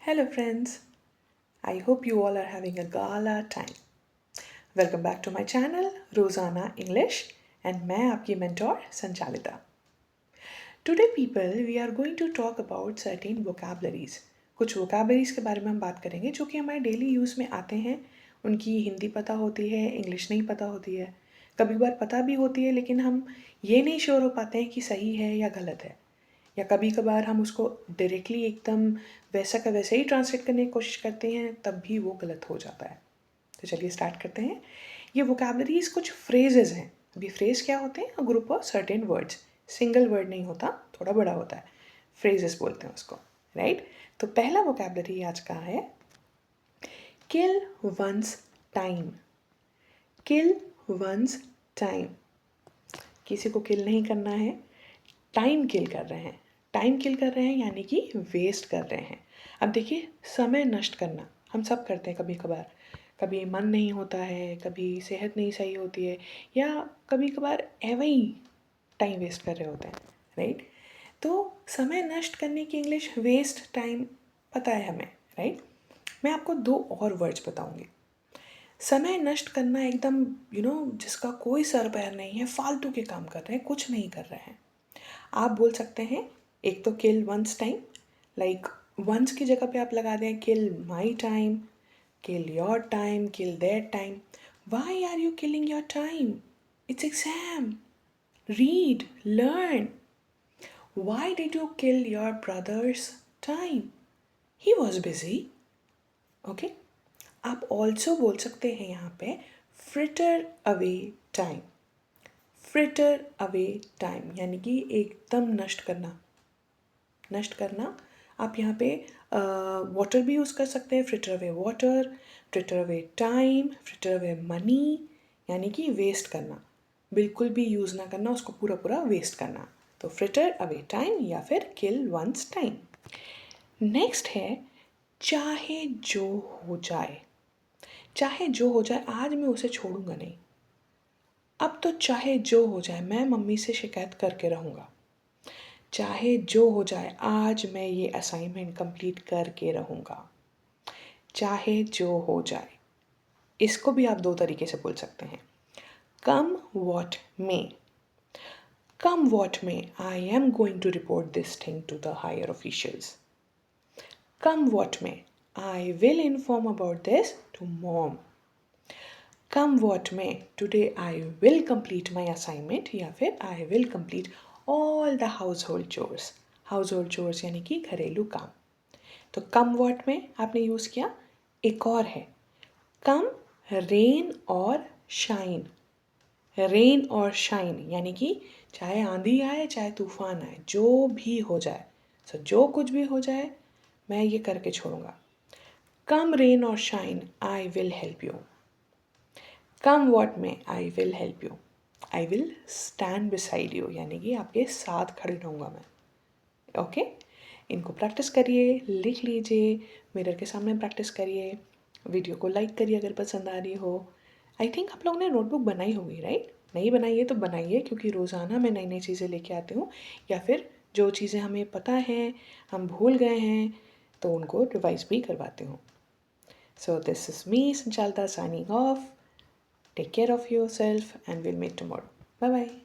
Hello, friends. I hope you all are having a gala time. Welcome back to my channel, Rosanna English, and मैं आपकी mentor संचालिता. Today, people, we are going to talk about certain vocabularies. कुछ vocabularies के बारे में हम बात करेंगे जो कि हमारे डेली यूज़ में आते हैं. उनकी हिंदी पता होती है, इंग्लिश नहीं पता होती है. कभी बार पता भी होती है लेकिन हम ये नहीं श्योर हो पाते हैं कि सही है या गलत है. या कभी कभार हम उसको डायरेक्टली एकदम वैसा का वैसे ही ट्रांसलेट करने की कोशिश करते हैं तब भी वो गलत हो जाता है. तो चलिए स्टार्ट करते हैं. ये वोकैबलरीज कुछ फ्रेजेस हैं. अभी फ्रेज क्या होते हैं? A group of certain words. Single word नहीं होता, थोड़ा बड़ा होता है. फ्रेजेस बोलते हैं उसको, राइट? तो पहला वोकैबलरी आज का है किल वंस टाइम. किल वंस टाइम. किसी को किल नहीं करना है, टाइम किल कर रहे हैं. टाइम किल कर रहे हैं यानी कि वेस्ट कर रहे हैं. अब देखिए, समय नष्ट करना हम सब करते हैं कभी कभार. कभी मन नहीं होता है, कभी सेहत नहीं सही होती है, या कभी कभार ऐवे ही टाइम वेस्ट कर रहे होते हैं, राइट? तो समय नष्ट करने की इंग्लिश वेस्ट टाइम पता है हमें, राइट? मैं आपको दो और वर्ड्स बताऊंगी. समय नष्ट करना एकदम जिसका कोई सर पैर नहीं है, फालतू के काम कर रहे हैं, कुछ नहीं कर रहे हैं. आप बोल सकते हैं एक तो kill once time, like once की जगह पे आप लगा दें kill my time, kill your time, kill their time. Why are you killing your time? It's exam. Read, learn. Why did you kill your brothers time? He was busy. Okay. आप also बोल सकते हैं यहाँ पे fritter away time. Fritter away time यानी कि एकदम नष्ट करना. नष्ट करना. आप यहाँ पे वाटर भी यूज़ कर सकते हैं. Fritter away water, fritter away time, fritter away money, यानी कि वेस्ट करना. बिल्कुल भी यूज़ ना करना, उसको पूरा पूरा वेस्ट करना. तो फ्रिटर अवे टाइम या फिर किल वंस टाइम. नेक्स्ट है चाहे जो हो जाए. चाहे जो हो जाए, आज मैं उसे छोड़ूंगा नहीं. अब तो चाहे जो हो जाए, मैं मम्मी से शिकायत करके रहूँगा. चाहे जो हो जाए, आज मैं ये असाइनमेंट कंप्लीट करके रहूँगा. चाहे जो हो जाए, इसको भी आप दो तरीके से बोल सकते हैं. कम वॉट में. कम वॉट में, I am going to report this thing to the higher officials. Come what में, I will inform about this to mom. Come what में, today I will complete my assignment या फिर I will complete all the household chores. Household chores यानी कि घरेलू काम. तो कम what में आपने यूज़ किया. एक और है कम रेन और शाइन. रेन और शाइन यानी कि चाहे आंधी आए, चाहे तूफान आए, जो भी हो जाए, सो जो कुछ भी हो जाए, मैं ये करके छोड़ूंगा. कम रेन और shine, I will help you. Come what में, I will help you. I will stand beside you यानी कि आपके साथ खड़ी रहूँगा मैं. ओके. इनको प्रैक्टिस करिए, लिख लीजिए, मिरर के सामने प्रैक्टिस करिए. वीडियो को लाइक करिए अगर पसंद आ रही हो. आई थिंक आप लोगों ने नोटबुक बनाई होगी, राइट? नहीं बनाई है तो बनाइए, क्योंकि रोज़ाना मैं नई नई चीज़ें लेके आती हूँ. या फिर जो चीज़ें हमें पता हैं, हम भूल गए हैं, तो उनको रिवाइज भी करवाती हूँ. So this is me Sanchalita signing off. Take care of yourself and we'll meet tomorrow. Bye bye.